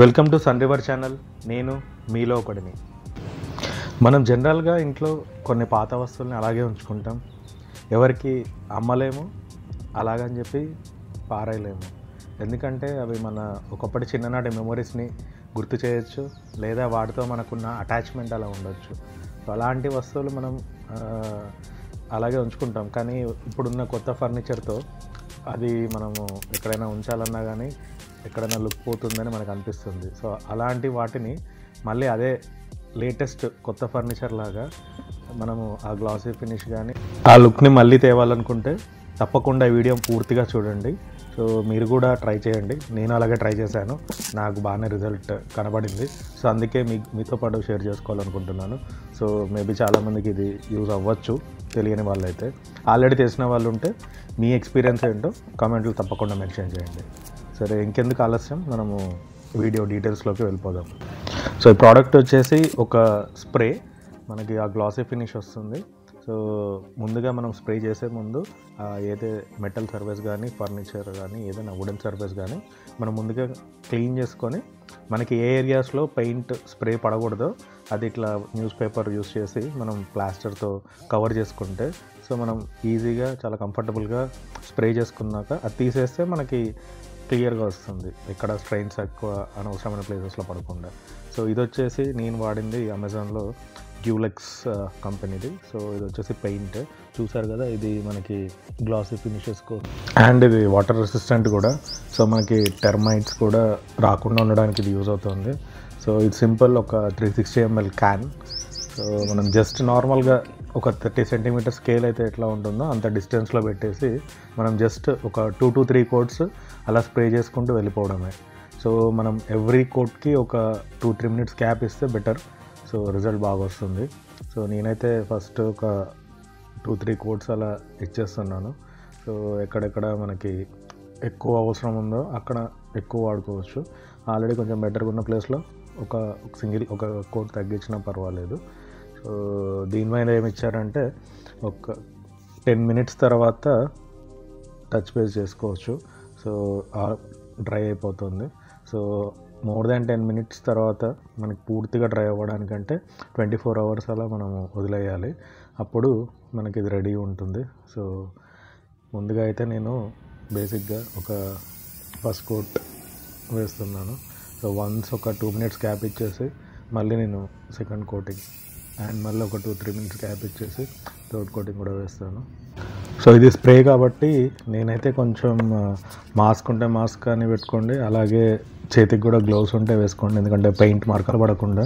Welcome to Sun River channel. నేను మీలో ఒకడిని. మనం జనరల్గా ఇంట్లో కొన్ని పాత వస్తువుల్ని అలాగే ఉంచుకుంటాం. ఎవరికి అమ్మలేము, అలాగని చెప్పి పారేయలేము. ఎందుకంటే అవి మన ఒకప్పటి చిన్ననాటి మెమొరీస్ని గుర్తు చేయొచ్చు, లేదా వాటితో మనకున్న అటాచ్మెంట్ అలా ఉండొచ్చు. సో అలాంటి వస్తువులు మనం అలాగే ఉంచుకుంటాం. కానీ ఇప్పుడున్న కొత్త ఫర్నిచర్తో అది మనము ఎక్కడైనా ఉంచాలన్నా కానీ ఎక్కడైనా లుక్ పోతుందని మనకు అనిపిస్తుంది. సో అలాంటి వాటిని మళ్ళీ అదే లేటెస్ట్ కొత్త ఫర్నిచర్ లాగా మనము ఆ గ్లాసీ ఫినిష్ కానీ ఆ లుక్ని మళ్ళీ తేవాలనుకుంటే తప్పకుండా ఈ వీడియో పూర్తిగా చూడండి. సో మీరు కూడా ట్రై చేయండి. నేను అలాగే ట్రై చేశాను, నాకు బాగానే రిజల్ట్ కనబడింది. సో అందుకే మీతో పాటు షేర్ చేసుకోవాలనుకుంటున్నాను. సో మేబీ చాలామందికి ఇది యూజ్ అవ్వచ్చు, తెలియని వాళ్ళు అయితే. ఆల్రెడీ తెలిసిన వాళ్ళు ఉంటే మీ ఎక్స్పీరియన్స్ ఏంటో కామెంట్లు తప్పకుండా మెన్షన్ చేయండి. సరే, ఇంకెందుకు ఆలస్యం, మనము వీడియో డీటెయిల్స్లోకి వెళ్ళిపోదాం. సో ఈ ప్రోడక్ట్ వచ్చేసి ఒక స్ప్రే. మనకి ఆ గ్లాసీ ఫినిష్ వస్తుంది. సో ముందుగా మనం స్ప్రే చేసే ముందు ఏదే మెటల్ సర్ఫేస్ కానీ ఫర్నిచర్ కానీ ఏదైనా వుడెన్ సర్ఫేస్ కానీ మనం ముందుగా క్లీన్ చేసుకొని మనకి ఏ ఏరియాస్లో పెయింట్ స్ప్రే పడకూడదో అది ఇట్లా న్యూస్ పేపర్ యూస్ చేసి మనం ప్లాస్టర్తో కవర్ చేసుకుంటే సో మనం ఈజీగా చాలా కంఫర్టబుల్గా స్ప్రే చేసుకున్నాక అది తీసేస్తే మనకి క్లియర్గా వస్తుంది, ఎక్కడ స్ట్రెయిన్స్ ఎక్కువ అనవసరమైన ప్లేసెస్లో పడకుండా. సో ఇది వచ్చేసి నేను వాడింది అమెజాన్లో డ్యూలెక్స్ కంపెనీది. సో ఇది వచ్చేసి పెయింట్ చూసారు కదా, ఇది మనకి గ్లాసీ ఫినిషెస్కు అండ్ ఇది వాటర్ రెసిస్టెంట్ కూడా. సో మనకి టెర్మైట్స్ కూడా రాకుండా ఉండడానికి ఇది యూజ్ అవుతుంది. సో ఇది సింపుల్ ఒక 360 ml క్యాన్. సో మనం జస్ట్ నార్మల్గా ఒక 30 cm స్కేల్ అయితే ఎట్లా ఉంటుందో అంత డిస్టెన్స్లో పెట్టేసి మనం జస్ట్ ఒక 2 to 3 కోట్స్ అలా స్ప్రే చేసుకుంటూ వెళ్ళిపోవడమే. సో మనం ఎవ్రీ కోట్కి ఒక 2-3 minutes గ్యాప్ ఇస్తే బెటర్. సో రిజల్ట్ బాగా వస్తుంది. సో నేనైతే ఫస్ట్ ఒక 2-3 కోట్స్ అలా ఇచ్చేస్తున్నాను. సో ఎక్కడెక్కడ మనకి ఎక్కువ అవసరం ఉందో అక్కడ ఎక్కువ వాడుకోవచ్చు. ఆల్రెడీ కొంచెం బెటర్గా ఉన్న ప్లేస్లో ఒక కోట్ తగ్గించినా పర్వాలేదు. సో దీనిపైన ఏమి ఇచ్చారంటే ఒక 10 minutes తర్వాత టచ్ బేస్ చేసుకోవచ్చు. సో డ్రై అయిపోతుంది. సో మోర్ దాన్ 10 minutes తర్వాత మనకి పూర్తిగా డ్రై అవ్వడానికంటే 24 hours అలా మనము వదిలేయాలి, అప్పుడు మనకి ఇది రెడీ ఉంటుంది. సో ముందుగా అయితే నేను బేసిక్గా ఒక ఫస్ట్ కోట్ వేస్తున్నాను. సో వన్స్ ఒక 2 minutes గ్యాప్ ఇచ్చేసి మళ్ళీ నేను సెకండ్ కోటింగ్ అండ్ మళ్ళీ ఒక 2-3 minutes గ్యాప్ ఇచ్చేసి థర్డ్ కోటింగ్ కూడా వేస్తాను. సో ఇది స్ప్రే కాబట్టి నేనైతే కొంచెం మాస్క్ ఉంటే మాస్క్ కానీ పెట్టుకోండి, అలాగే చేతికి కూడా గ్లోవ్స్ ఉంటే వేసుకోండి, ఎందుకంటే పెయింట్ మరకలు పడకుండా.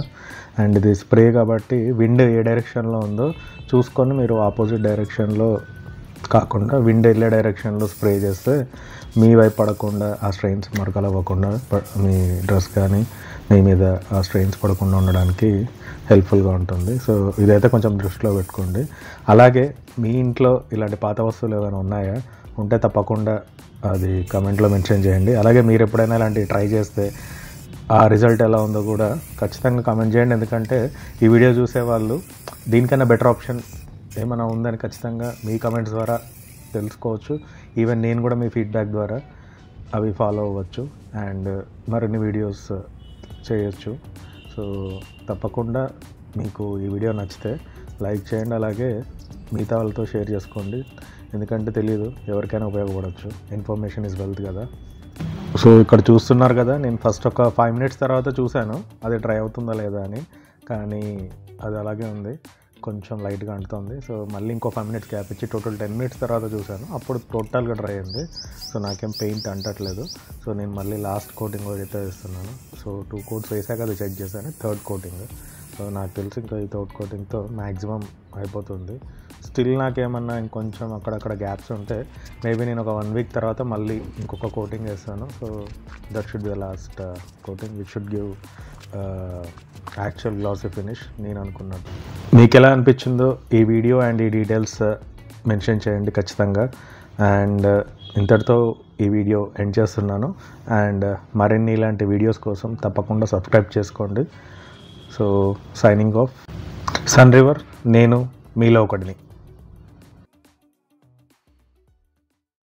అండ్ ఇది స్ప్రే కాబట్టి విండ్ ఏ డైరెక్షన్లో ఉందో చూసుకొని మీరు ఆపోజిట్ డైరెక్షన్లో కాకుండా విండ్ వెళ్ళే డైరెక్షన్లో స్ప్రే చేస్తే మీ వైపు పడకుండా ఆ స్ట్రెయిన్స్ మరకలు అవ్వకుండా మీ డ్రెస్ కానీ మీ మీద ఆ స్ట్రెయిన్స్ పడకుండా ఉండడానికి హెల్ప్ఫుల్గా ఉంటుంది. సో ఇదైతే కొంచెం దృష్టిలో పెట్టుకోండి. అలాగే మీ ఇంట్లో ఇలాంటి పాత వస్తువులు ఏమైనా ఉన్నాయా, ఉంటే తప్పకుండా అది కమెంట్లో మెన్షన్ చేయండి. అలాగే మీరు ఎప్పుడైనా ఇలాంటివి ట్రై చేస్తే ఆ రిజల్ట్ ఎలా ఉందో కూడా ఖచ్చితంగా కమెంట్ చేయండి. ఎందుకంటే ఈ వీడియో చూసే వాళ్ళు దీనికన్నా బెటర్ ఆప్షన్ ఏమైనా ఉందని ఖచ్చితంగా మీ కమెంట్స్ ద్వారా తెలుసుకోవచ్చు. ఈవెన్ నేను కూడా మీ ఫీడ్బ్యాక్ ద్వారా అవి ఫాలో అవ్వచ్చు అండ్ మరిన్ని వీడియోస్ చేయొచ్చు. సో తప్పకుండా మీకు ఈ వీడియో నచ్చితే లైక్ చేయండి, అలాగే మిగతా వాళ్ళతో షేర్ చేసుకోండి. ఎందుకంటే తెలియదు, ఎవరికైనా ఉపయోగపడవచ్చు. ఇన్ఫర్మేషన్ ఈజ్ వెల్త్ కదా. సో ఇక్కడ చూస్తున్నారు కదా, నేను ఫస్ట్ ఒక 5 minutes తర్వాత చూశాను అది డ్రై అవుతుందా లేదా అని, కానీ అది అలాగే ఉంది, కొంచెం లైట్గా అంటుతుంది. సో మళ్ళీ ఇంకో 5 minutes గ్యాప్ ఇచ్చి టోటల్ 10 minutes తర్వాత చూశాను, అప్పుడు టోటల్గా డ్రై అయింది. సో నాకేం పెయింట్ అంటట్లేదు. సో నేను మళ్ళీ లాస్ట్ కోటింగ్ అయితే వేస్తున్నాను. సో 2 coats వేసాక అది చెక్ చేశాను, థర్డ్ కోటింగ్. సో నాకు తెలిసి ఇంకా ఈ థర్డ్ కోటింగ్తో మ్యాక్సిమం అయిపోతుంది. స్టిల్ నాకేమన్నా ఇంకొంచెం అక్కడక్కడ గ్యాప్స్ ఉంటే మేబీ నేను ఒక 1 week తర్వాత మళ్ళీ ఇంకొక కోటింగ్ వేస్తాను. So that should be the last coating which should give actual glossy finish నేను అనుకున్నట్టు. మీకు ఎలా అనిపించిందో ఈ వీడియో అండ్ ఈ డీటెయిల్స్ మెన్షన్ చేయండి ఖచ్చితంగా. అండ్ ఇంతటితో ఈ వీడియో ఎండ్ చేస్తున్నాను. అండ్ మరిన్ని ఇలాంటి వీడియోస్ కోసం తప్పకుండా సబ్స్క్రైబ్ చేసుకోండి. So signing off, Sun River. నేను మీలో ఒకడిని.